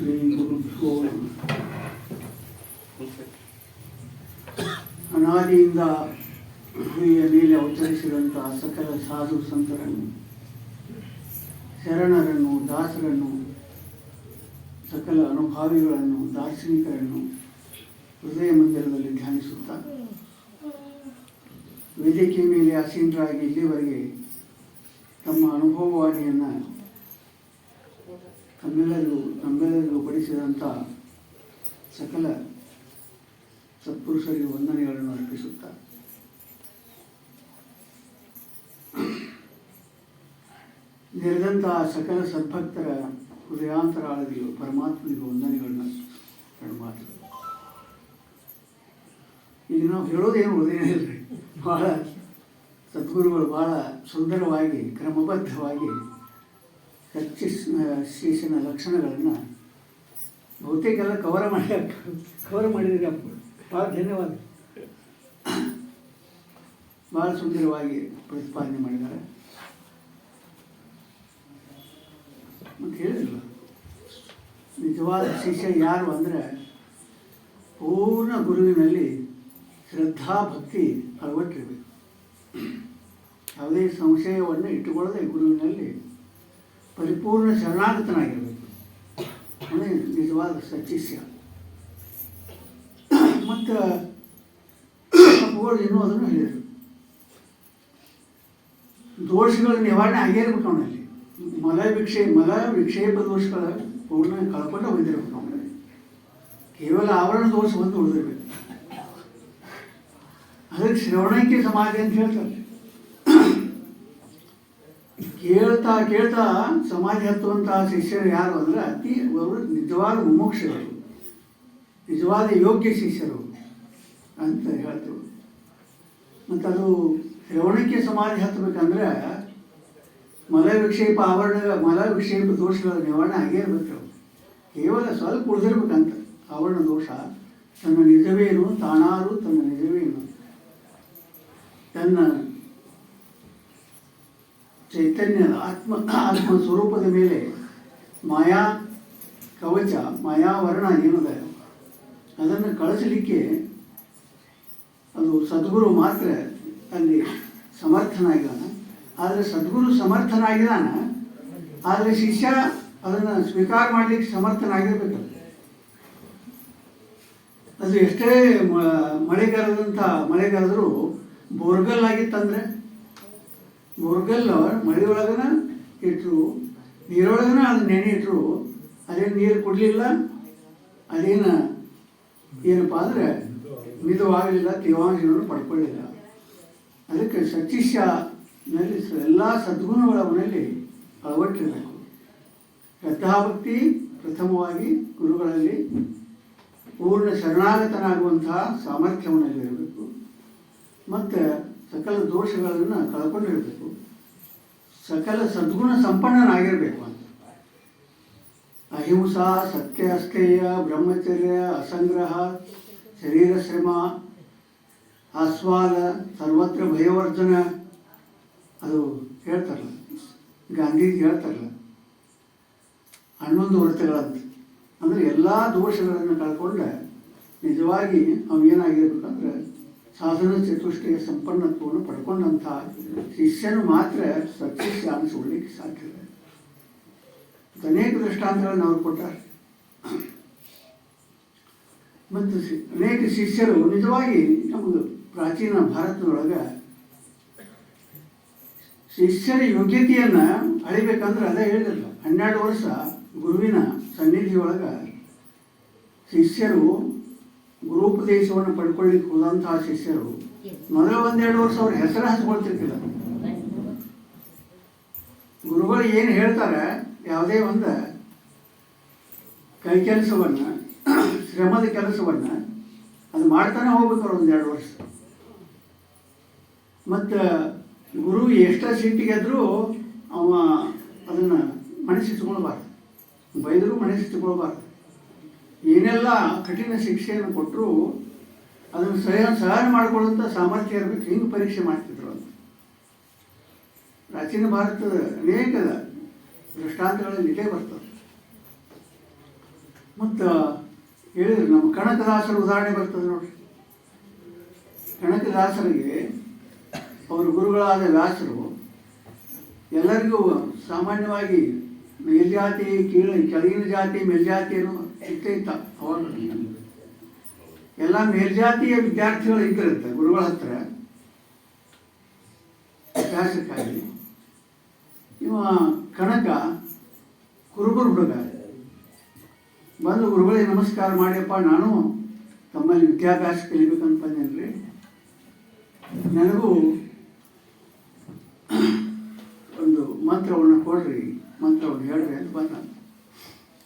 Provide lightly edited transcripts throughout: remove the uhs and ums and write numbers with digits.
ಶ್ರೀ ಗುರುಭ್ಯೋ ಅನಾದಿಯಿಂದ ಭೂಮಿಯ ಮೇಲೆ ಅವತರಿಸಿದಂತಹ ಸಕಲ ಸಾಧು ಸಂತರನ್ನು, ಶರಣರನ್ನು, ದಾಸರನ್ನು, ಸಕಲ ಅನುಭಾವಿಗಳನ್ನು, ದಾರ್ಶನಿಕರನ್ನು ಹೃದಯ ಮಂದಿರದಲ್ಲಿ ಧ್ಯಾನಿಸುತ್ತಾ ವೇದಿಕೆ ಮೇಲೆ ಆಸೀನರಾಗಿ ಇಲ್ಲಿವರೆಗೆ ತಮ್ಮ ಅನುಭವವಾಣಿಯನ್ನು ನಮ್ಮೆಲ್ಲರಿಗೂ ಪಡಿಸಿದಂಥ ಸಕಲ ಸತ್ಪುರುಷರಿಗೆ ವಂದನೆಗಳನ್ನು ಅರ್ಪಿಸುತ್ತಾ ನೆರೆದಂತಹ ಸಕಲ ಸದ್ಭಕ್ತರ ಹೃದಯಾಂತರಾಳದಿಗೂ ಪರಮಾತ್ಮನಿಗೂ ವಂದನೆಗಳನ್ನ ಮಾತು. ಈಗ ನಾವು ಹೇಳೋದೇನು ಉಳಿದೇನೇ ಇಲ್ಲರಿ, ಬಹಳ ಸದ್ಗುರುಗಳು ಬಹಳ ಸುಂದರವಾಗಿ ಕ್ರಮಬದ್ಧವಾಗಿ ಶಿಷ್ಯನ ಲಕ್ಷಣಗಳನ್ನು ಬಹುತೇಕ ಎಲ್ಲ ಕವರ್ ಮಾಡಿದ್ರಿ. ಭಾಳ ಧನ್ಯವಾದ. ಭಾಳ ಸುಂದರವಾಗಿ ಪ್ರತಿಪಾದನೆ ಮಾಡಿದ್ದಾರೆ. ಮತ್ತು ಹೇಳಿಲ್ಲ, ನಿಜವಾದ ಶಿಷ್ಯ ಯಾರು ಅಂದರೆ ಪೂರ್ಣ ಗುರುವಿನಲ್ಲಿ ಶ್ರದ್ಧಾ ಭಕ್ತಿ ಅಳವಟ್ಟಿರಬೇಕು. ಯಾವುದೇ ಸಂಶಯವನ್ನು ಇಟ್ಟುಕೊಳ್ಳದೆ ಗುರುವಿನಲ್ಲಿ ಪರಿಪೂರ್ಣ ಶರಣಾಗತನಾಗಿರಬೇಕು. ಅವನೇ ನಿಜವಾದ ಸಚ್ಚಿಷ್ಯ. ಮತ್ತು ಅಪ್ಪುಗಳು ಇನ್ನೂ ಅದನ್ನು ಹೇಳಿದರು, ದೋಷಗಳ ನಿವಾರಣೆ ಆಗೇ ಇರ್ಬೇಕು. ಅವನಲ್ಲಿ ಮಲ ವಿಕ್ಷೇಪ ದೋಷಗಳ ಪೂರ್ಣ ಕಳ್ಕೊಂಡು ಬಂದಿರಬೇಕು. ಅವನಲ್ಲಿ ಕೇವಲ ಆವರಣ ದೋಷ ಒಂದು ಉಳಿದಿರ್ಬೇಕು. ಅದಕ್ಕೆ ಶ್ರವಣಕ್ಕೆ ಸಮಾಧಿ ಅಂತ ಹೇಳ್ತಾರೆ. ಕೇಳ್ತಾ ಸಮಾಧಿ ಹತ್ತುವಂತಹ ಶಿಷ್ಯರು ಯಾರು ಅಂದರೆ ಅವರು ನಿಜವಾದ ಮುಮುಕ್ಷರು, ನಿಜವಾದ ಯೋಗ್ಯ ಶಿಷ್ಯರು ಅಂತ ಹೇಳ್ತೇವೆ. ಮತ್ತು ಅದು ಶ್ರವಣಕ್ಕೆ ಸಮಾಧಿ ಹತ್ತಬೇಕಂದ್ರೆ ಮಲ ವಿಕ್ಷೇಪ ದೋಷಗಳ ನಿವಾರಣೆ ಆಗೇ ಇರಬೇಕು. ಕೇವಲ ಸ್ವಲ್ಪ ಉಳಿದಿರ್ಬೇಕಂತ ಆವರಣ ದೋಷ. ತನ್ನ ನಿಜವೇನು ತಾನಾರು, ತನ್ನ ನಿಜವೇನು, ತನ್ನ ಚೈತನ್ಯದ ಆತ್ಮ ಸ್ವರೂಪದ ಮೇಲೆ ಮಾಯಾ ಕವಚ, ಮಾಯಾವರಣ ಏನಿದೆ ಅದನ್ನು ಕಳಿಸಲಿಕ್ಕೆ ಅದು ಸದ್ಗುರು ಮಾತ್ರ ಅಲ್ಲಿ ಸಮರ್ಥನಾಗಿದ್ದಾನೆ. ಆದರೆ ಸದ್ಗುರು ಸಮರ್ಥನಾಗಿದ್ದಾನೆ, ಆದರೆ ಶಿಷ್ಯ ಅದನ್ನು ಸ್ವೀಕಾರ ಮಾಡಲಿಕ್ಕೆ ಸಮರ್ಥನಾಗಿರ್ಬೇಕಲ್ಲ. ಅದು ಎಷ್ಟೇ ಮಳೆಗಾಲದರೂ ಬೋರ್ಗಲ್ ಆಗಿತ್ತಂದರೆ ಬೋರ್ಗಲ್ ಮಳೆಯೊಳಗನ ಇಟ್ಟರು, ನೀರೊಳಗನ ಅದನ್ನ ನೆನೆ ಇಟ್ಟರು, ಅದೇನು ನೀರು ಕೊಡಲಿಲ್ಲ, ಏನಪ್ಪ ಅಂದರೆ ಮಿತವಾಗಲಿಲ್ಲ, ತೇವಾಂಶಗಳನ್ನು ಪಡ್ಕೊಳ್ಳಿಲ್ಲ. ಅದಕ್ಕೆ ಸಚ್ಚಿಷ್ಯನಲ್ಲಿ ಎಲ್ಲ ಸದ್ಗುಣಗಳ ಅವನಲ್ಲಿ ಅಳವಟ್ಟಿರಬೇಕು. ಶ್ರದ್ಧಾಭಕ್ತಿ ಪ್ರಥಮವಾಗಿ ಗುರುಗಳಲ್ಲಿ ಪೂರ್ಣ ಶರಣಾಗತನಾಗುವಂತಹ ಸಾಮರ್ಥ್ಯವನ್ನಲ್ಲಿರಬೇಕು. ಮತ್ತು ಸಕಲ ದೋಷಗಳನ್ನು ಕಳ್ಕೊಂಡಿರಬೇಕು. ಸಕಲ ಸದ್ಗುಣ ಸಂಪನ್ನನಾಗಿರಬೇಕು ಅಂತ. ಅಹಿಂಸಾ, ಸತ್ಯ, ಅಸ್ಥೇಯ, ಬ್ರಹ್ಮಚರ್ಯ, ಅಸಂಗ್ರಹ, ಶರೀರ ಶ್ರಮ, ಆಸ್ವಾದ, ಸರ್ವತ್ರ ಭಯವರ್ಜನ, ಅದು ಹೇಳ್ತಾರಲ್ಲ, ಗಾಂಧೀಜಿ ಹೇಳ್ತಾರಲ್ಲ 11 ವ್ರತಗಳಂತ. ಅಂದರೆ ಎಲ್ಲ ದೋಷಗಳನ್ನು ಕಳ್ಕೊಂಡ್ರೆ ನಿಜವಾಗಿ ಏನಾಗಿರ್ಬೇಕಂದ್ರೆ ಸಾಧನ ಚತುಷ್ಟಯ ಸಂಪನ್ನತ್ವವನ್ನು ಪಡ್ಕೊಂಡಂಥ ಶಿಷ್ಯನು ಮಾತ್ರ ಸತ್ಶಿಷ್ಯ ಅನಿಸ್ಕೊಳ್ಳಿಕ್ಕೆ ಸಾಧ್ಯ. ಅನೇಕ ದೃಷ್ಟಾಂತಗಳನ್ನು ಅವರು ಕೊಟ್ಟಾರೆ. ಮತ್ತು ಅನೇಕ ಶಿಷ್ಯರು ನಿಜವಾಗಿ ನಮಗೆ ಪ್ರಾಚೀನ ಭಾರತದೊಳಗೆ ಶಿಷ್ಯರ ಯೋಗ್ಯತೆಯನ್ನು ಅಳಿಬೇಕಂದ್ರೆ ಅದೇ ಹೇಳಿರಲ್ಲ. 12 ವರ್ಷ ಗುರುವಿನ ಸನ್ನಿಧಿಯೊಳಗೆ ಶಿಷ್ಯರು ಗುರುಪದೇಶವನ್ನು ಪಡ್ಕೊಳ್ಳಿಕ್ಕೆ ಹೋದಂತಹ ಶಿಷ್ಯರು ಮೊದಲ 1-2 ವರ್ಷ ಅವ್ರ ಹೆಸರು ಹಚ್ಕೊಳ್ತಿರ್ತಿಲ್ಲ. ಗುರುಗಳು ಏನು ಹೇಳ್ತಾರೆ, ಯಾವುದೇ ಒಂದು ಕೈ ಕೆಲಸವನ್ನು, ಶ್ರಮದ ಕೆಲಸವನ್ನು ಅದು ಮಾಡ್ತಾನೆ ಹೋಗ್ಬೇಕಾರೆ 1-2 ವರ್ಷ. ಮತ್ತು ಗುರು ಎಷ್ಟೋ ಸಿಟ್ಟಿಗೆದ್ರೂ ಅವ ಅದನ್ನು ಮನಸ್ಸಿಟ್ಕೊಳ್ಬಾರ್ದು, ಬೈದರೂ ಮನಸ್ಸಿಟ್ಕೊಳ್ಬಾರ್ದು. ಏನೆಲ್ಲ ಕಠಿಣ ಶಿಕ್ಷೆಯನ್ನು ಕೊಟ್ಟರು ಅದನ್ನು ಸಹನ ಮಾಡಿಕೊಳ್ಳುವಂಥ ಸಾಮರ್ಥ್ಯ ಇರಬೇಕು. ಹಿಂಗೆ ಪರೀಕ್ಷೆ ಮಾಡ್ತಿದ್ರು ಅಂತ ಪ್ರಾಚೀನ ಭಾರತದ ಅನೇಕ ದೃಷ್ಟಾಂತಗಳಲ್ಲಿ ಇದೇ ಬರ್ತದೆ. ಮತ್ತು ಹೇಳಿದ್ರು ನಮ್ಮ ಕನಕದಾಸರ ಉದಾಹರಣೆ ಬರ್ತದೆ ನೋಡ್ರಿ. ಕನಕದಾಸರಿಗೆ ಅವರ ಗುರುಗಳಾದ ವ್ಯಾಸರು ಎಲ್ಲರಿಗೂ ಸಾಮಾನ್ಯವಾಗಿ ಮೇಲ್ಜಾತಿ ಕೆಳಗಿನ ಜಾತಿ ಮೇಲ್ಜಾತಿಯನ್ನು ಇತ್ತ ಅವಾಗ ಎಲ್ಲ ಮೇಲ್ಜಾತಿಯ ವಿದ್ಯಾರ್ಥಿಗಳು ಇದ್ದಿರುತ್ತೆ ಗುರುಗಳ ಹತ್ರ ಅಭ್ಯಾಸಕ್ಕಾಗಿ. ಇವ ಕನಕ ಕುರುಬರು ಹುಡುಗ ಬಂದು ಗುರುಗಳಿಗೆ ನಮಸ್ಕಾರ ಮಾಡಿಯಪ್ಪ, ನಾನು ತಮ್ಮಲ್ಲಿ ವಿದ್ಯಾಭ್ಯಾಸ ಕಲಿಬೇಕಂತ ಬಂದೇನ್ರಿ, ನನಗೂ ಒಂದು ಮಂತ್ರವನ್ನು ಕೊಡ್ರಿ, ಮಂತ್ರವನ್ನು ಹೇಳ್ರಿ ಅಂತ ಬಂದ.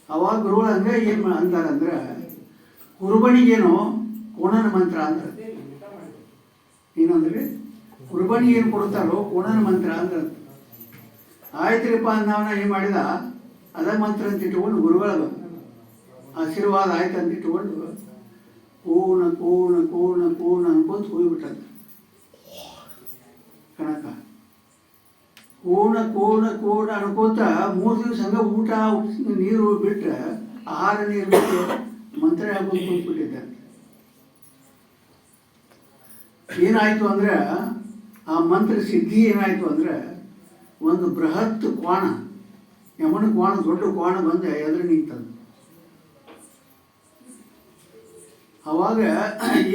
ಅವಾಗ ಗುರುಗಳು ಅಂದರೆ ಏನು ಅಂತಾರಂದ್ರೆ, ಕುರುಬನಿಗೇನೋ ಕೋಣನ ಮಂತ್ರ ಅಂದ್ರೆ. ಏನಂದ್ರೆ ಕುರುಬನಿಗೆ ಏನು ಕೊಡ್ತಾರೋ ಕೋಣನ ಮಂತ್ರ ಅಂದ್ರೆ. ಆಯ್ತ್ರಿಪ್ಪ ಅಂದವನ ಏನು ಮಾಡಿದ, ಅದ ಮಂತ್ರ ಅಂತ ಇಟ್ಕೊಂಡು ಗುರುಗಳ ಆಶೀರ್ವಾದ ಆಯ್ತು ಅಂತ ಇಟ್ಕೊಂಡು ಪೂರ್ಣ ಪೂರ್ಣ ಪೂರ್ಣ ಪೂರ್ಣ ಅನ್ಕೊಂತ ಹೋಗ್ಬಿಟ್ಟಂತ ಕನಕ. ಪೂರ್ಣ ಪೂರ್ಣ ಪೂರ್ಣ ಅನ್ಕೋತ 3 ದಿವಸ ಹಂಗ ಊಟ ನೀರು ಬಿಟ್ಟರೆ, ಆಹಾರ ನೀರು ಬಿಟ್ಟು ಮಂತ್ರ ಹಾಕೊಂಡು ಕೂತ್ಬಿಟ್ಟಿದ್ದಂತೆ. ಏನಾಯಿತು ಅಂದ್ರೆ ಆ ಮಂತ್ರ ಸಿದ್ಧಿ ಏನಾಯಿತು ಅಂದ್ರೆ, ಒಂದು ಬೃಹತ್ ಕ್ವಾಣ, ಯಮನ ಕ್ವಾಣ, ದೊಡ್ಡ ಕ್ವಾಣ ಬಂದು ಎದುರು ನಿಂತದ್ದು. ಅವಾಗ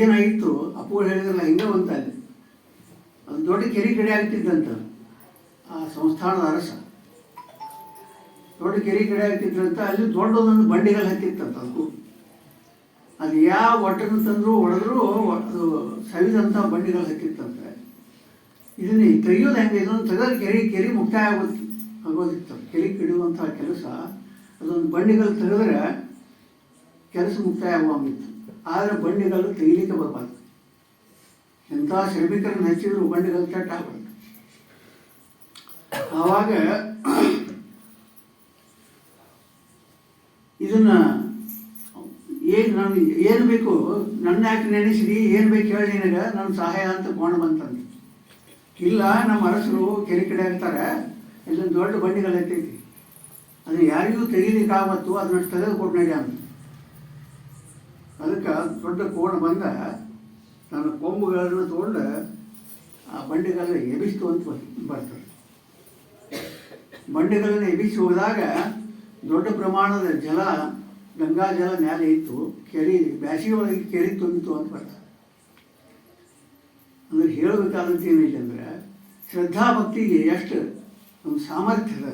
ಏನಾಗಿತ್ತು, ಅಪ್ಪುಗಳು ಹೇಳಿದ್ರಲ್ಲ ಹಿಂಗೆ ಅಂತ ಅಲ್ಲಿ ಅದು ದೊಡ್ಡ ಕೆರೆ ಕಡೆ ಆಗ್ತಿದ್ದಂತ. ಆ ಸಂಸ್ಥಾನದ ಅರಸ ದೊಡ್ಡ ಕೆರೆ ಕಡೆ ಆಗ್ತಿದ್ರಂತ. ಅಲ್ಲಿ ದೊಡ್ಡದೊಂದು ಬಂಡಿಗಳು ಹತ್ತಿತ್ತಂತ. ಅದು ಯಾವ ಒಟ್ಟನ್ನು ತಂದರೂ ಹೊಡೆದ್ರು ಅದು ಸವಿದಂಥ ಬಂಡಿಗಳು ಹತ್ತಿತ್ತಂತೆ. ಇದನ್ನ ತೆಗೆಯೋದು ಹೆಂಗೆ, ಇದೊಂದು ತೆಗೆದು ಕೆರೆ ಮುಕ್ತಾಯ ಆಗೋದಿತ್ತು. ಕೆರೆ ಕಿಡುವಂಥ ಕೆಲಸ ಅದೊಂದು ಬಂಡಿಗಳು ತೆಗೆದ್ರೆ ಕೆಲಸ ಮುಕ್ತಾಯ ಆಗುವಂಗಿತ್ತು. ಆದರೆ ಬಂಡಿಗಳು ತೆಗಿಲಿಕ್ಕೆ ಬರಬಾರ್ದು. ಎಂಥ ಶ್ರಮಿಕರನ್ನು ಹಚ್ಚಿದ್ರು ಬಂಡಿಗಳು ಕೆಟ್ಟ ಆಗ್ಬಾರ್ದು. ಆವಾಗ ಇದನ್ನ ಏನು ಬೇಕು, ನನ್ನ ಯಾಕೆ ನೆನೆಸಿದಿ, ಏನು ಬೇಕು ಹೇಳಿ ನಿನಗೆ, ನನ್ನ ಸಹಾಯ ಅಂತ ಕೋಣ ಬಂತಂದು. ಇಲ್ಲ, ನಮ್ಮ ಅರಸರು ಕೆರೆ ಕಡೆ ಆಗ್ತಾರೆ, ಇಲ್ಲೊಂದು ದೊಡ್ಡ ಬಂಡಿಗಳು ಹತ್ತೈತಿ, ಅದನ್ನು ಯಾರಿಗೂ ತೆಗಿಲಿಕ್ಕೆ ಆವತ್ತು, ಅದನ್ನಷ್ಟು ತೆಗೆದು ಕೊಟ್ಟು ನಡಿ ಅಂತ. ಅದಕ್ಕೆ ದೊಡ್ಡ ಕೋಣ ಬಂದ ತನ್ನ ಕೊಂಬುಗಳನ್ನು ತೊಗೊಂಡು ಆ ಬಂಡಿಗಳನ್ನ ಎಬಿಸ್ತು ಅಂತ ಬರ್ತದೆ. ಬಂಡಿಗಳನ್ನು ಎಬಿಸಿ ಹೋದಾಗ ದೊಡ್ಡ ಪ್ರಮಾಣದ ಜಲ, ಗಂಗಾ ಜಲ ಮೇಲೆ ಇತ್ತು. ಕೆರೆ ಬ್ಯಾಸಿಗೆ ಒಳಗೆ ಕೆರೆ ತುಂಬಿತು ಅಂತ ಬರ್ತದೆ. ಅಂದ್ರೆ ಹೇಳಬೇಕಾದಂತ ಏನಿಲ್ಲ ಅಂದರೆ, ಶ್ರದ್ಧಾ ಭಕ್ತಿಗೆ ಎಷ್ಟು ಒಂದು ಸಾಮರ್ಥ್ಯದ.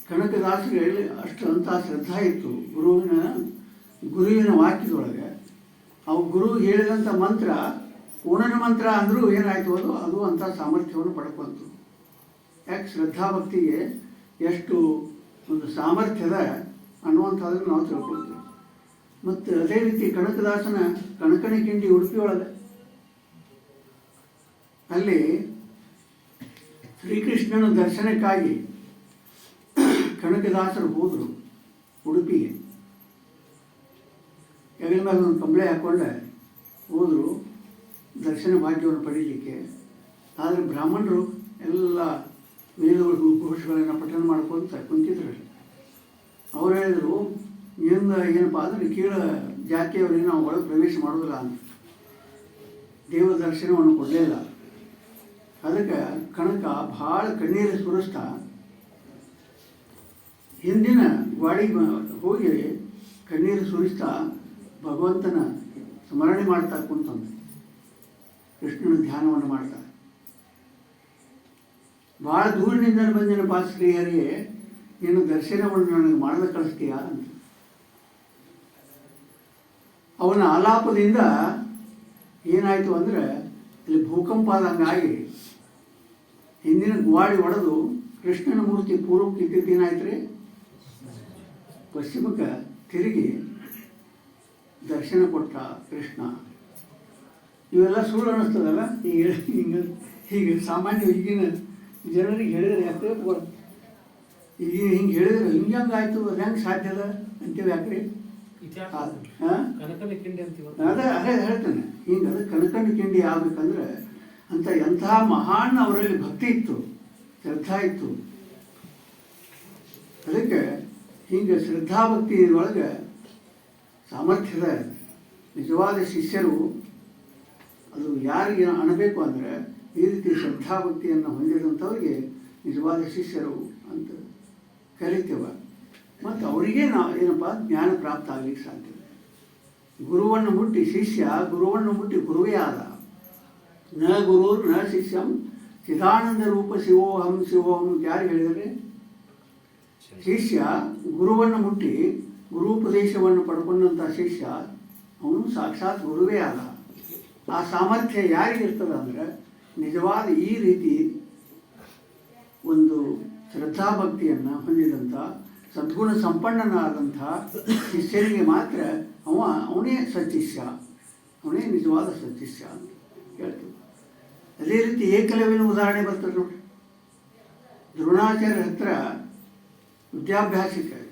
ಕನಕದಾಸರಿಗೆ ಅಷ್ಟು ಅಂಥ ಶ್ರದ್ಧಾ ಇತ್ತು ಗುರುವಿನ ವಾಕ್ಯದೊಳಗೆ. ಅವು ಗುರು ಹೇಳಿದಂಥ ಮಂತ್ರ ಪೂರ್ಣನ ಮಂತ್ರ ಅಂದರೂ ಏನಾಯಿತು, ಅದು ಅಂಥ ಸಾಮರ್ಥ್ಯವನ್ನು ಪಡ್ಕೊಂತು. ಯಾಕೆ ಶ್ರದ್ಧಾ ಭಕ್ತಿಗೆ ಎಷ್ಟು ಒಂದು ಸಾಮರ್ಥ್ಯದ ಅನ್ನುವಂಥದ್ದನ್ನು ನಾವು ತಿಳ್ಕೊಳ್ತೀವಿ. ಮತ್ತು ಅದೇ ರೀತಿ ಕನಕದಾಸನ ಕನಕನ ಕಿಂಡಿ ಉಡುಪಿಯೊಳಗೆ, ಅಲ್ಲಿ ಶ್ರೀಕೃಷ್ಣನ ದರ್ಶನಕ್ಕಾಗಿ ಕನಕದಾಸರು ಹೋದರು ಉಡುಪಿಗೆ. ಹೆಗಲ ಮೇಲೆ ಒಂದು ಕಂಬಳಿ ಹಾಕ್ಕೊಂಡೆ ಹೋದರು ದರ್ಶನ ಭಾಗ್ಯವನ್ನು ಪಡೀಲಿಕ್ಕೆ. ಆದರೆ ಬ್ರಾಹ್ಮಣರು ಎಲ್ಲ ವೇದಗಳು ಘೋಷಗಳನ್ನು ಪಠಣ ಮಾಡ್ಕೊಂತ ಕುಂತಿದ್ರು. ಅವ್ರು ಹೇಳಿದರು, ಏನಪ್ಪ ಅಂದರೆ ಕೀಳ ಜಾತಿಯವರಿಗೆ ನಾವು ಒಳಗೆ ಪ್ರವೇಶ ಮಾಡೋದಿಲ್ಲ ಅಂತ. ದೇವ ದರ್ಶನವನ್ನು ಕೊಡಲಿಲ್ಲ. ಅದಕ್ಕೆ ಕನಕ ಭಾಳ ಕಣ್ಣೀರು ಸುರಿಸ್ತಾ ಹಿಂದಿನ ಗಾಡಿಗೆ ಹೋಗಿ ಕಣ್ಣೀರು ಸುರಿಸ್ತಾ ಭಗವಂತನ ಸ್ಮರಣೆ ಮಾಡ್ತಾ ಕುಂತಂತ, ಕೃಷ್ಣನ ಧ್ಯಾನವನ್ನು ಮಾಡ್ತಾ. ಭಾಳ ದೂರಿನಿಂದ ಬಂದೇನಪ್ಪ ಶ್ರೀಹರಿಗೆ, ನೀನು ದರ್ಶನವನ್ನು ನನಗೆ ಮಾಡದ ಕಳಿಸ್ತೀಯಾ ಅಂತ. ಅವನ ಆಲಾಪದಿಂದ ಏನಾಯಿತು ಅಂದರೆ, ಇಲ್ಲಿ ಭೂಕಂಪ ಆದಂಗಾಗಿ ಹಿಂದಿನ ಗಾಡಿ ಒಡೆದು ಕೃಷ್ಣನ ಮೂರ್ತಿ ಪೂರ್ವಕ್ಕೆ ಇದ್ದಿದ್ದು ಏನಾಯ್ತು ರೀ, ಪಶ್ಚಿಮಕ್ಕೆ ತಿರುಗಿ ದರ್ಶನ ಕೊಟ್ಟ ಕೃಷ್ಣ. ಇವೆಲ್ಲ ಸುಳ್ಳು ಅನ್ನಿಸ್ತದಲ್ಲ ಹೀಗೆ ಸಾಮಾನ್ಯ ಈಗಿನ ಜನರಿಗೆ ಹೇಳಿದರೆ ಯಾಕೆ ಈಗ ಹಿಂಗೆ ಹೇಳಿದ್ರೆ ಹಿಂಗಾಯ್ತು, ಅದು ಹೆಂಗೆ ಸಾಧ್ಯದ ಅಂತೀವಿ ಯಾಕ್ರಿ? ಅದೇ ಹೇಳ್ತೇನೆ. ಹಿಂಗೆ ಅದು ಕನಕನ ಕಿಂಡಿ ಆಗ್ಬೇಕಂದ್ರೆ ಅಂತ ಎಂಥ ಮಹಾನ್ ಅವರಲ್ಲಿ ಭಕ್ತಿ ಇತ್ತು, ಶ್ರದ್ಧಾ ಇತ್ತು. ಅದಕ್ಕೆ ಹೀಗೆ ಶ್ರದ್ಧಾಭಕ್ತಿ ಒಳಗೆ ಸಾಮರ್ಥ್ಯದ ನಿಜವಾದ ಶಿಷ್ಯರು ಅದು ಯಾರಿಗೆ ಅನ್ನಬೇಕು ಅಂದರೆ ಈ ರೀತಿ ಶ್ರದ್ಧಾಭಕ್ತಿಯನ್ನು ಹೊಂದಿದಂಥವ್ರಿಗೆ ನಿಜವಾದ ಶಿಷ್ಯರು ಅಂತ ಕರಿತೇವೆ. ಮತ್ತು ಅವರಿಗೆ ನಾವು ಏನಪ್ಪ ಜ್ಞಾನ ಪ್ರಾಪ್ತ ಆಗಲಿಕ್ಕೆ ಸಾಧ್ಯ. ಗುರುವನ್ನು ಮುಟ್ಟಿ ಶಿಷ್ಯ ಗುರುವನ್ನು ಮುಟ್ಟಿ ಗುರುವೇ ಆದ. ನ ಗುರು ನ ಶಿಷ್ಯಂ ಚಿದಾನಂದ ರೂಪ ಶಿವೋಹಂ ಶಿವೋಹಂ ಯಾರು ಹೇಳಿದರೆ? ಶಿಷ್ಯ ಗುರುವನ್ನು ಮುಟ್ಟಿ ಗುರುಪದೇಶವನ್ನು ಪಡ್ಕೊಂಡಂಥ ಶಿಷ್ಯ ಅವನು ಸಾಕ್ಷಾತ್ ಗುರುವೇ ಆದ. ಆ ಸಾಮರ್ಥ್ಯ ಯಾರಿಗಿರ್ತದೆ ಅಂದರೆ ನಿಜವಾದ ಈ ರೀತಿ ಒಂದು ಶ್ರದ್ಧಾಭಕ್ತಿಯನ್ನು ಹೊಂದಿದಂಥ ಸದ್ಗುಣ ಸಂಪನ್ನನಾದಂಥ ಶಿಷ್ಯನಿಗೆ ಮಾತ್ರ ಅವನೇ ಸತ್ಶಿಷ್ಯ, ಅವನೇ ನಿಜವಾದ ಸತ್ಶಿಷ್ಯ ಅಂತ ಹೇಳ್ತೀವಿ. ಅದೇ ರೀತಿ ಏಕಲವ್ಯನ ಉದಾಹರಣೆ ಬರ್ತದೆ ನೋಡಿ. ದ್ರೋಣಾಚಾರ್ಯ ಹತ್ರ ವಿದ್ಯಾಭ್ಯಾಸಕ್ಕಾಗಿ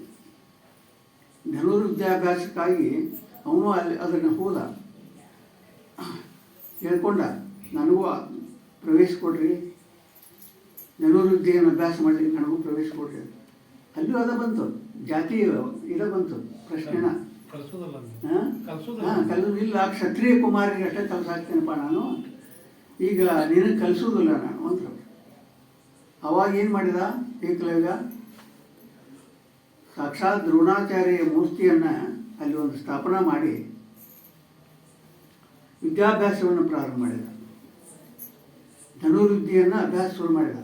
ಧನುರ್ ವಿದ್ಯಾಭ್ಯಾಸಕ್ಕಾಗಿ ಅವನು ಅಲ್ಲಿ ಅದನ್ನು ಹೋದ, ಹೇಳ್ಕೊಂಡ ನನಗೂ ಪ್ರವೇಶ ಕೊಡ್ರಿ, ಧನುರ್ವಿದ್ಯೆಯನ್ನು ಅಭ್ಯಾಸ ಮಾಡಲಿಕ್ಕೆ ನನಗೂ ಪ್ರವೇಶ ಕೊಡ್ರಿ. ಅಲ್ಲೂ ಅದ ಬಂತು, ಜಾತಿ ಇದ ಬಂತು ಪ್ರಶ್ನೆನ. ಕಲಿಸೋದಿಲ್ಲ, ಕ್ಷತ್ರಿಯ ಕುಮಾರಿಗೆ ಅಷ್ಟೇ ಕಲಿಸಾಕ್ತೇನಪ್ಪ ನಾನು, ಈಗ ನಿನಗೆ ಕಲಿಸೋದಿಲ್ಲ ನಾನು ಅಂತ. ಅವಾಗ ಏನು ಮಾಡಿದ ಏಕಲವ್ಯ? ಸಾಕ್ಷಾತ್ ದ್ರೋಣಾಚಾರ್ಯ ಮೂರ್ತಿಯನ್ನು ಅಲ್ಲಿ ಒಂದು ಸ್ಥಾಪನಾ ಮಾಡಿ ವಿದ್ಯಾಭ್ಯಾಸವನ್ನು ಪ್ರಾರಂಭ ಮಾಡಿದ. ಧನುರ್ವಿದ್ಯೆಯನ್ನು ಅಭ್ಯಾಸ ಶುರು ಮಾಡಿದ.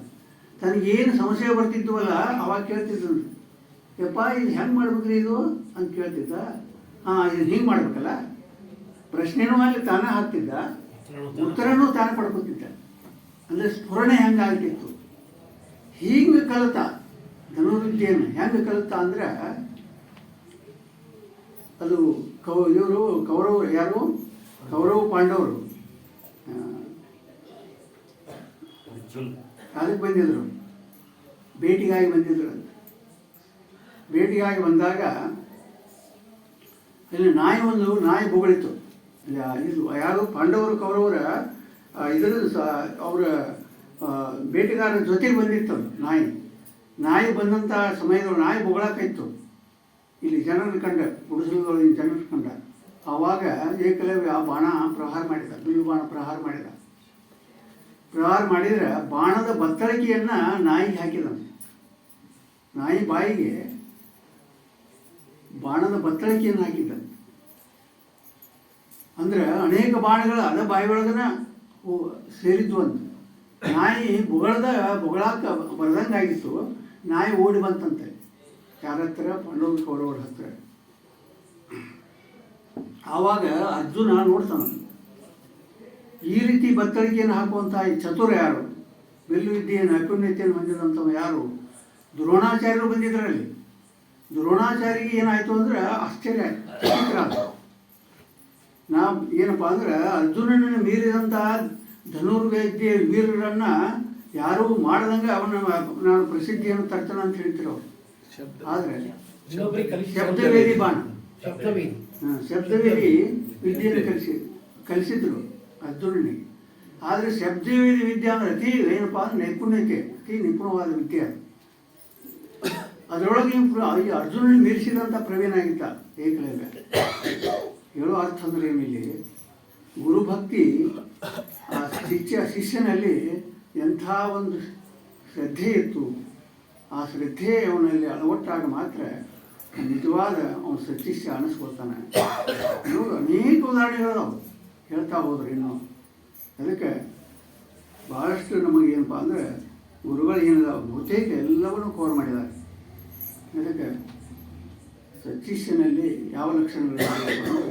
ತನಗೇನು ಸಂಶಯ ಬರ್ತಿದ್ವಲ್ಲ ಅವಾಗ ಕೇಳ್ತಿದ್ದ, ಯಪ್ಪ ಇದು ಹೆಂಗೆ ಮಾಡ್ಬೇಕ್ರಿ ಇದು ಅಂತ ಕೇಳ್ತಿದ್ದ. ಇದು ಹಿಂಗೆ ಮಾಡ್ಬೇಕಲ್ಲ, ಪ್ರಶ್ನೆನೂ ಅಲ್ಲಿ ತಾನೇ ಹಾಕ್ತಿದ್ದ, ಉತ್ತರನೂ ತಾನೇ ಪಡ್ಕೊತಿದ್ದ. ಅಂದರೆ ಸ್ಫುರಣೆ ಹೆಂಗೆ ಆಗ್ತಿತ್ತು. ಹೀಗೆ ಕಲಿತ ಧನುರ್ವಿದ್ಯೆಯನ್ನು ಹೆಂಗೆ ಕಲಿತ ಅಂದರೆ ಅದು ಇವರು ಕೌರವರು, ಯಾರು ಕೌರವ ಪಾಂಡವರು ಅದಕ್ಕೆ ಬಂದಿದ್ರು, ಭೇಟಿಗಾಗಿ ಬಂದಿದ್ರು ಅಂತ. ಭೇಟಿಗಾಗಿ ಬಂದಾಗ ಅಲ್ಲಿ ನಾಯಿ ಬೊಗಳಿತು. ಇದು ಯಾರು ಪಾಂಡವರು ಕೌರವರ ಇದರ ಅವರ ಬೇಟೆಗಾರರ ಜೊತೆಗೆ ಬಂದಿತ್ತು ನಾಯಿ ಬಂದಂಥ ಸಮಯದಲ್ಲಿ ನಾಯಿ ಬೊಗಳಾಕಿತ್ತು. ಇಲ್ಲಿ ಜನರನ್ನು ಕಂಡ, ಗುಡಿಸಲುಗಳಿಂದ ಜನರನ್ನು ಕಂಡ. ಆವಾಗ ಏಕಲವ್ಯ ಬಾಣ ಪ್ರಹಾರ ಮಾಡಿದ, ಬಿಲ್ಲು ಬಾಣ ಪ್ರಹಾರ ಮಾಡಿದರೆ ಬಾಣದ ಬತ್ತಳಿಕೆಯನ್ನು ನಾಯಿಗೆ ಹಾಕಿದ. ನಾಯಿ ಬಾಯಿಗೆ ಬಾಣದ ಬತ್ತಳಿಕೆಯನ್ನು ಹಾಕಿದ್ದ. ಅಂದರೆ ಅನೇಕ ಬಾಣಗಳು ಅದ ಬಾಯಿ ಒಳಗನ ಸೇರಿದ್ವು ಅಂತ. ನಾಯಿ ಬೊಗಳಾಕ ಬರ್ದಂಗಾಗಿತ್ತು. ನಾಯಿ ಓಡಿ ಬಂತಂತೆ ಯಾರ ಹತ್ರ? ಪಾಂಡವ ಕೌರವರ ಹತ್ರ. ಆವಾಗ ಅರ್ಜುನ ನೋಡ್ತಾನ, ಈ ರೀತಿ ಬತ್ತಳಿಕೆಯನ್ನು ಹಾಕುವಂಥ ಈ ಚತುರ ಯಾರು, ಬಿಲ್ಲು ವಿದ್ಯೆಯನ್ನು ನೈಪುಣ್ಯತೆಯನ್ನು ಹೊಂದಿದಂಥವ ಯಾರು? ದ್ರೋಣಾಚಾರ್ಯರು ಬಂದಿದ್ದರಲ್ಲಿ. ದ್ರೋಣಾಚಾರ್ಯಗೆ ಏನಾಯಿತು ಅಂದ್ರೆ ಆಶ್ಚರ್ಯ ಆಯಿತು. ಏನಪ್ಪ ಅಂದ್ರೆ ಅರ್ಜುನನನ್ನು ಮೀರಿದಂಥ ಧನುರ್ವೇದ್ಯ ವೀರರನ್ನು ಯಾರೂ ಮಾಡ್ದಂಗೆ ನಾನು ಪ್ರಸಿದ್ಧಿಯನ್ನು ತರ್ತಾನೆ ಅಂತ ಹೇಳ್ತಿರೋ ಅವರು. ಆದರೆ ಶಬ್ದವೇದಿ ಬಾಣ, ಶಬ್ದವೇದಿ ವಿದ್ಯೆಯನ್ನು ಕಲಿಸಿದ್ರು ಅರ್ಜುನನಿಗೆ. ಆದರೆ ಶಬ್ದವೇದಿ ವಿದ್ಯೆ ಅಂದರೆ ಅತಿ ಏನಪ್ಪ ಅಂದ್ರೆ ನೈಪುಣ್ಯತೆ, ಅತಿ ನಿಪುಣವಾದ ವಿದ್ಯೆ. ಅದರೊಳಗೆ ಅರ್ಜುನನ ಮೀರಿಸಿದಂಥ ಪ್ರವೀಣ ಆಗಿದ್ದ ಏಕಲವ್ಯ. ಹೇಳೋ ಅರ್ಥ ಅಂದರೆ ಏನಿಲ್ಲಿ ಗುರುಭಕ್ತಿ ಆ ಶಿಷ್ಯನಲ್ಲಿ ಎಂಥ ಒಂದು ಶ್ರದ್ಧೆ ಇತ್ತು. ಆ ಶ್ರದ್ಧೆ ಅವನಲ್ಲಿ ಅಳವಟ್ಟಾಗ ಮಾತ್ರ ನಿಜವಾದ ಅವನು ಸತ್ಶಿಷ್ಯ ಅನ್ನಿಸ್ಕೊಳ್ತಾನೆ. ಇವರು ಅನೇಕ ಉದಾಹರಣೆಗಳದಾವು, ಹೇಳ್ತಾ ಹೋದ್ರೆ ಇನ್ನು. ಅದಕ್ಕೆ ಭಾಳಷ್ಟು ನಮಗೇನಪ್ಪ ಅಂದರೆ ಗುರುಗಳು ಏನಿದಾವೆ ಬಹುತೇಕ ಎಲ್ಲವನ್ನೂ ಕವರ್ ಮಾಡಿದ್ದಾರೆ. ಅದಕ್ಕೆ ಸತ್ಶಿಷ್ಯನಲ್ಲಿ ಯಾವ ಲಕ್ಷಣಗಳು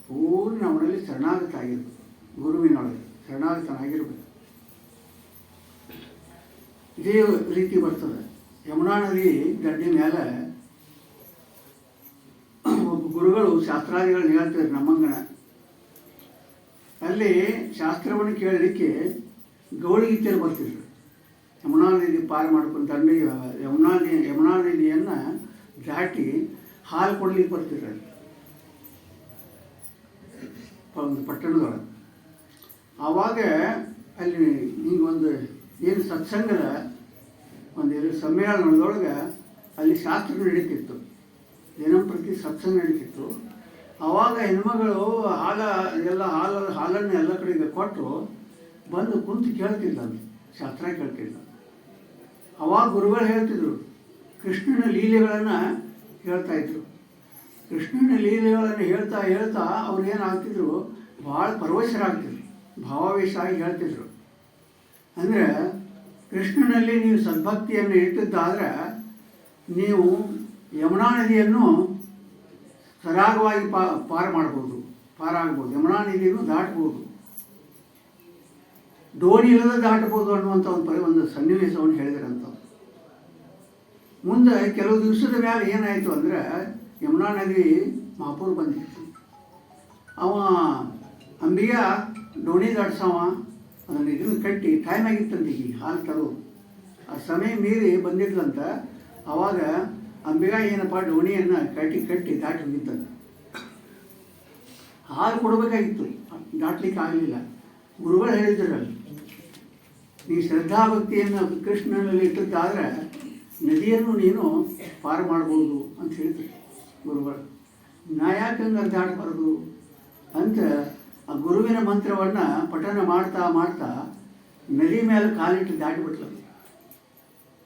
ಪೂರ್ಣ ಅವನಲ್ಲಿ ಶರಣಾಗತ ಆಗಿರ್ಬೇಕು, ಗುರುವಿನೊಳಗೆ ಶರಣಾಗತನಾಗಿರ್ಬೇಕು. ಇದೇ ರೀತಿ ಬರ್ತದೆ. ಯಮುನಾ ನದಿ ದಂಡೆ ಮೇಲೆ ಒಬ್ಬ ಗುರುಗಳು ಶಾಸ್ತ್ರಾದಿಗಳನ್ನ ಹೇಳ್ತಾರೆ ನಮ್ಮಂಗನ. ಅಲ್ಲಿ ಶಾಸ್ತ್ರವನ್ನು ಕೇಳಲಿಕ್ಕೆ ಗೌಳಿಗೀತೆಯಲ್ಲಿ ಬರ್ತಿದ್ರು. ಯಮುನಾ ನದಿ ಪಾರು ಮಾಡ್ಕೊಂಡು ದಂಡೆ ಯಮುನಾ ನದಿಯನ್ನು ದಾಟಿ ಹಾಲು ಕೊಡ್ಲಿಕ್ಕೆ ಬರ್ತಿದ್ರು ಒಂದು ಪಟ್ಟಣದೊಳಗೆ. ಆವಾಗ ಅಲ್ಲಿ ಹಿಂಗೊಂದು ಏನು ಸತ್ಸಂಗದ ಒಂದು ಸಮ್ಮೇಳನದೊಳಗೆ ಅಲ್ಲಿ ಶಾಸ್ತ್ರ ನಡೀತಿತ್ತು, ದಿನಂಪ್ರತಿ ಸತ್ಸಂಗ ನಡೀತಿತ್ತು. ಆವಾಗ ಹೆಣ್ಮಗಳು ಹಾಲನ್ನು ಎಲ್ಲ ಕಡೆಗೆ ಕೊಟ್ಟು ಬಂದು ಕುಂತು ಕೇಳ್ತಿದ್ದ, ಶಾಸ್ತ್ರ ಕೇಳ್ತಿದ್ದ. ಅವಾಗ ಗುರುಗಳು ಹೇಳ್ತಿದ್ರು, ಕೃಷ್ಣನ ಲೀಲೆಗಳನ್ನು ಹೇಳ್ತಾಯಿದ್ರು. ಕೃಷ್ಣನ ಲೀಲೆಗಳನ್ನು ಹೇಳ್ತಾ ಹೇಳ್ತಾ ಅವ್ರು ಏನಾಗ್ತಿದ್ರು, ಭಾಳ ಪರವಶರಾಗ್ತಿದ್ರು, ಭಾವಾವೇಶ ಆಗಿ ಹೇಳ್ತಿದ್ರು. ಅಂದರೆ ಕೃಷ್ಣನಲ್ಲಿ ನೀವು ಸದ್ಭಕ್ತಿಯನ್ನು ಇಟ್ಟಿದ್ದಾದರೆ ನೀವು ಯಮುನಾ ನದಿಯನ್ನು ಸರಾಗವಾಗಿ ಪಾರಾಗ್ಬೋದು, ಯಮುನಾ ನದಿಯನ್ನು ದಾಟ್ಬೋದು, ದೋಣಿ ಇಲ್ಲದೆ ದಾಟಬಹುದು ಅನ್ನುವಂಥ ಒಂದು ಸನ್ನಿವೇಶವನ್ನು ಹೇಳಿದ್ರಂತ. ಮುಂದೆ ಕೆಲವು ದಿವಸದ ಮೇಲೆ ಏನಾಯಿತು ಅಂದರೆ, ಯಮುನಾ ನದಿ ಮಹಾಪೂರ್ ಬಂದಿತ್ತು. ಅವ ಅಂಬಿಗ ದೋಣಿ ದಾಟ್ಸವ ಅದನ್ನು ಇದನ್ನು ಕಟ್ಟಿ ಟೈಮ್ ಆಗಿತ್ತಂತ ಈಗ ಹಾಲು ತರೋದು. ಆ ಸಮಯ ಮೀರಿ ಬಂದಿದ್ಲಂತ. ಆವಾಗ ಅಂಬಿಗ ಏನಪ್ಪ ದೋಣಿಯನ್ನು ಕಟ್ಟಿ ದಾಟಿ ಹೋಗಿದ್ದಂತ. ಹಾಲು ಕೊಡಬೇಕಾಗಿತ್ತು, ದಾಟ್ಲಿಕ್ಕೆ ಆಗಲಿಲ್ಲ. ಗುರುಗಳು ಹೇಳಿದ್ರಲ್ಲಿ, ನೀ ಶ್ರದ್ಧಾಭಕ್ತಿಯನ್ನು ಕೃಷ್ಣನಲ್ಲಿ ಇಟ್ಟದ್ದಾದರೆ ನದಿಯನ್ನು ನೀನು ಪಾರು ಮಾಡ್ಬೋದು ಅಂತ ಹೇಳಿದ್ರು ಗುರುಗಳು. ನಾ ಯಾಕಂದ್ರೆ ದಾಟಬಾರ್ದು ಅಂತ ಆ ಗುರುವಿನ ಮಂತ್ರವನ್ನು ಪಠನ ಮಾಡ್ತಾ ಮಾಡ್ತಾ ನದಿ ಮೇಲೆ ಕಾಲಿಟ್ಟು ದಾಟಿಬಿಟ್ಲು.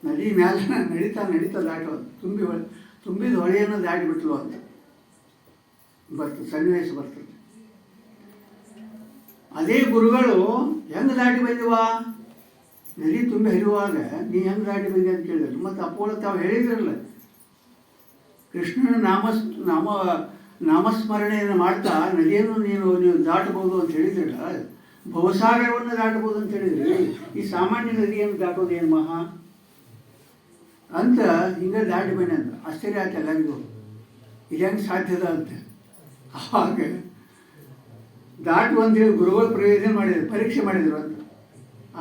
ನದಿ ಮೇಲೆ ನಡೀತಾ ದಾಟೋದು, ತುಂಬಿದ ಹೊಳೆಯನ್ನು ದಾಟಿಬಿಟ್ಲು ಅಂತ ಸನ್ನಿವೇಶ ಬರ್ತದೆ. ಅದೇ ಗುರುಗಳು ಹೆಂಗೆ ದಾಟಿ ಬಂದಿವ, ನದಿ ತುಂಬಿ ಹರಿಯುವಾಗ ನೀ ಹೆಂಗೆ ದಾಟಿ ಬಂದಿ ಅಂತ ಕೇಳಿದ್ರು. ಮತ್ತು ಅಪ್ಪೋಳ ತಾವು ಹೇಳಿದ್ರಲ್ಲ, ಕೃಷ್ಣನ ನಾಮಸ್ಮರಣೆಯನ್ನು ಮಾಡ್ತಾ ನದಿಯನ್ನು ನೀನು ದಾಟಬಹುದು ಅಂತ ಹೇಳಿದ್ರಲ್ಲ, ಭವಸಾಗರವನ್ನು ದಾಟಬಹುದು ಅಂತ ಹೇಳಿದ್ರಿ. ಈ ಸಾಮಾನ್ಯ ನದಿಯನ್ನು ದಾಟೋದು ಏನು ಮಹಾ ಅಂತ ಹಿಂಗೆ ದಾಟಿ ಬನ್ನಿ ಅಂತ. ಆಶ್ಚರ್ಯ ಆಯ್ತು ಎಲ್ಲರಿಗೂ, ಇದು ಹೆಂಗೆ ಸಾಧ್ಯದ ಅಂತ. ಆವಾಗ ದಾಟು ಅಂತೇಳಿ ಗುರುಗಳು ಪ್ರಯೋಜನ ಮಾಡಿದ್ರು, ಪರೀಕ್ಷೆ ಮಾಡಿದರು ಅಂತ. ಆ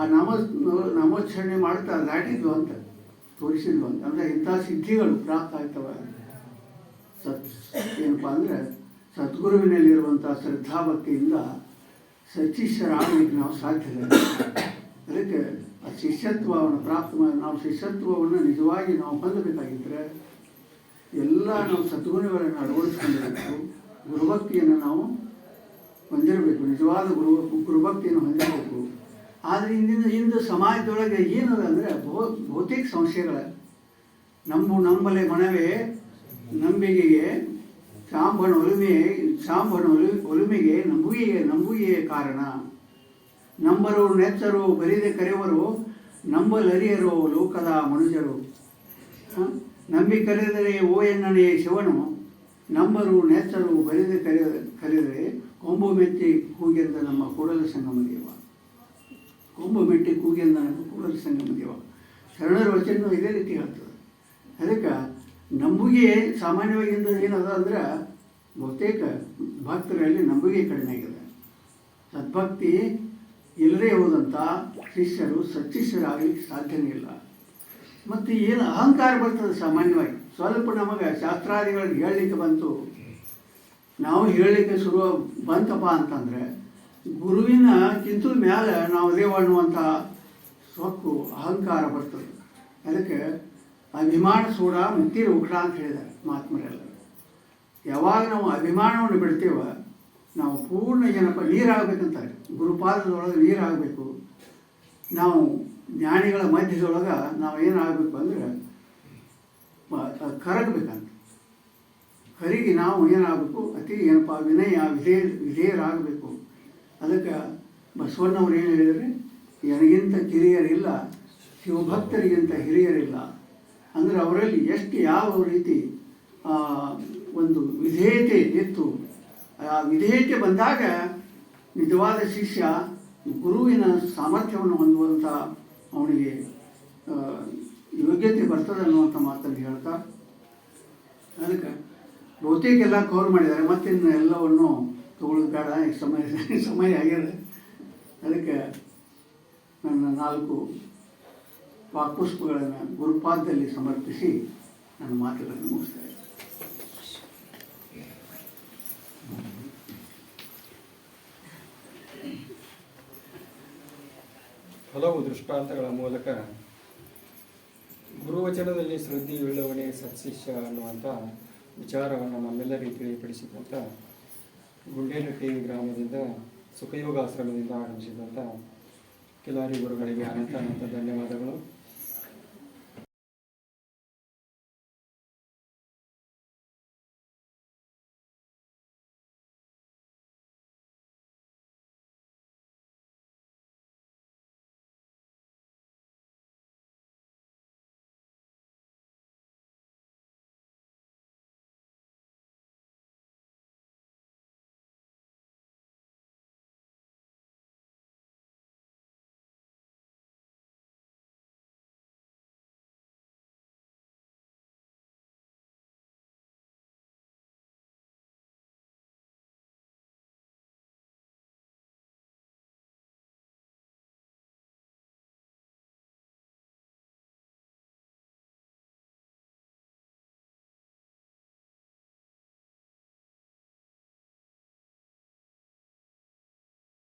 ನಾಮೋಚ್ಚಾರಣೆ ಮಾಡ್ತಾ ದಾಟಿದ್ವು ಅಂತ ತೋರಿಸಿದ್ವು ಅಂತ. ಅಂದರೆ ಇಂಥ ಸಿದ್ಧಿಗಳು ಪ್ರಾಪ್ತ ಆಗ್ತವೆ. ಏನಪ್ಪ ಅಂದರೆ ಸದ್ಗುರುವಿನಲ್ಲಿರುವಂಥ ಶ್ರದ್ಧಾಭಕ್ತಿಯಿಂದ ಸಚ್ಚಿಷ್ಯರಾಗಲಿಕ್ಕೆ ನಾವು ಸಾಧ್ಯತೆ. ಅದಕ್ಕೆ ಆ ಶಿಷ್ಯತ್ವವನ್ನು ಪ್ರಾಪ್ತ ಮಾಡಿ ನಾವು ಶಿಷ್ಯತ್ವವನ್ನು ನಿಜವಾಗಿ ನಾವು ಹೊಂದಬೇಕಾಗಿದ್ದರೆ ಎಲ್ಲ ನಾವು ಸದ್ಗುಣಗಳನ್ನು ಅಳವಡಿಸ್ಕೊಂಡಿರಬೇಕು. ಗುರುಭಕ್ತಿಯನ್ನು ನಾವು ಹೊಂದಿರಬೇಕು, ನಿಜವಾದ ಗುರುಭಕ್ತಿಯನ್ನು ಹೊಂದಿರಬೇಕು. ಆದರೆ ಇಂದು ಸಮಾಜದೊಳಗೆ ಏನದ ಅಂದರೆ ಬಹುತೇಕ ಸಂಶಯಗಳ ನಮ್ಮಲ್ಲಿ ಮನವೇ ನಂಬಿಕೆಗೆ ಸಾಂಬಣ ಒಲುಮೆಗೆ ನಂಬುಗೆಯೇ ಕಾರಣ. ನಂಬರು ನೆಚ್ಚರು ಬರಿದೆ ಕರೆಯುವರು, ನಂಬಲರಿಯರು ಲೋಕದ ಮನುಜರು. ನಂಬಿ ಕರೆದರೆ ಓ ಎನ್ನನೇ ಶಿವನು, ನಂಬರು ನೆಚ್ಚರು ಬರಿದೆ ಕರೆದರೆ ಕೊಂಬು ಮೆಟ್ಟಿ ಕೂಗೆಂದ ನಮ್ಮ ಕೂಡಲ ಸಂಗಮ ದೇವ. ಕೊಂಬು ಮೆಟ್ಟಿ ಕೂಗೆಂದ ನಮ್ಮ ಕೂಡಲ ಸಂಗಮ ದೇವ. ಶರಣರ ವಚನ ಇದೇ ರೀತಿ ಹೇಳ್ತದೆ. ಅದಕ್ಕೆ ನಂಬುಗೆ ಸಾಮಾನ್ಯವಾಗಿ ಏನದ ಅಂದ್ರೆ ಬಹುತೇಕ ಭಕ್ತರಲ್ಲಿ ನಂಬುಗೆ ಕಡಿಮೆ ಆಗಿದೆ. ಸದ್ಭಕ್ತಿ ಇಲ್ಲದೆ ಹೋದಂಥ ಶಿಷ್ಯರು ಸಚ್ಚಿಷ್ಯರಾಗಲಿಕ್ಕೆ ಸಾಧ್ಯನೇ ಇಲ್ಲ. ಮತ್ತು ಏನು ಅಹಂಕಾರ ಬರ್ತದೆ ಸಾಮಾನ್ಯವಾಗಿ. ಸ್ವಲ್ಪ ನಮಗೆ ಶಾಸ್ತ್ರಾದಿಗಳಿಗೆ ಹೇಳಲಿಕ್ಕೆ ಬಂತು, ನಾವು ಹೇಳಲಿಕ್ಕೆ ಶುರು ಬಂತಪ್ಪ ಅಂತಂದರೆ ಗುರುವಿನ ಕಿಂತೂ ಮೇಲೆ ನಾವು ದೇವ ಅನ್ನುವಂಥ ಸೊಕ್ಕು ಅಹಂಕಾರ ಬರ್ತದೆ. ಅದಕ್ಕೆ ಅಭಿಮಾನ ಸೂಡ ಮುಕ್ತಿ ಉಗ್ರ ಅಂತ ಹೇಳಿದ್ದಾರೆ ಮಹಾತ್ಮರೆಲ್ಲ. ಯಾವಾಗ ನಾವು ಅಭಿಮಾನವನ್ನು ಬಿಡ್ತೇವ ನಾವು ಪೂರ್ಣ ನೀರಾಗಬೇಕಂತಾರೆ. ಗುರುಪಾದದೊಳಗೆ ನೀರಾಗಬೇಕು. ನಾವು ಜ್ಞಾನಿಗಳ ಮಧ್ಯದೊಳಗೆ ನಾವು ಏನಾಗಬೇಕು ಅಂದರೆ ಕರಗಬೇಕಂತ. ಕರಗಿ ನಾವು ಏನಾಗಬೇಕು, ಅತಿ ವಿಧೇಯರಾಗಬೇಕು. ಅದಕ್ಕೆ ಬಸವಣ್ಣವ್ರು ಏನು ಹೇಳಿದರೆ, ನನಗಿಂತ ಕಿರಿಯರಿಲ್ಲ, ಶಿವಭಕ್ತರಿಗಿಂತ ಹಿರಿಯರಿಲ್ಲ. ಅಂದರೆ ಅವರಲ್ಲಿ ಎಷ್ಟು ಯಾವ ರೀತಿ ಒಂದು ವಿಧೇಯತೆ ಇತ್ತು. ಆ ವಿಧೇಯತೆ ಬಂದಾಗ ನಿಜವಾದ ಶಿಷ್ಯ ಗುರುವಿನ ಸಾಮರ್ಥ್ಯವನ್ನು ಹೊಂದುವಂಥ ಅವನಿಗೆ ಯೋಗ್ಯತೆ ಬರ್ತದೆ ಅನ್ನುವಂಥ ಮಾತನ್ನು ಹೇಳ್ತಾ, ಅದಕ್ಕೆ ಬಹುತೇಕ ಎಲ್ಲ ಕವರ್ ಮಾಡಿದ್ದಾರೆ. ಮತ್ತಿನ್ನು ಎಲ್ಲವನ್ನು ತಗೊಳ್ಳೋದು ಬೇಡ, ಸಮಯ ಆಗಿದೆ. ಅದಕ್ಕೆ ನನ್ನ 4 ವಾಕ್ಪುಷ್ಪಗಳನ್ನು ಗುರುಪಾದದಲ್ಲಿ ಸಮರ್ಪಿಸಿ ನನ್ನ ಮಾತುಗಳನ್ನು ಮುಗಿಸ್ತಾ ಇದ್ದೆ. ಹಲವು ದೃಷ್ಟಾಂತಗಳ ಮೂಲಕ ಗುರು ಗುರುವಚನದಲ್ಲಿ ಶ್ರದ್ಧೆಯುಳ್ಳವನೇ ಸತ್ಶಿಷ್ಯ ಅನ್ನುವಂಥ ವಿಚಾರವನ್ನು ನಮ್ಮೆಲ್ಲರಿಗೆ ತಿಳಿಯಪಡಿಸಿದಂಥ ಗುಂಡೇನಟ್ಟಿ ಗ್ರಾಮದಿಂದ ಸುಖಯೋಗಾಶ್ರಮದಿಂದ ಆಗಮಿಸಿದಂಥ ಕಿಲಾರಿ ಗುರುಗಳಿಗೆ ಅನಂತ ಧನ್ಯವಾದಗಳು.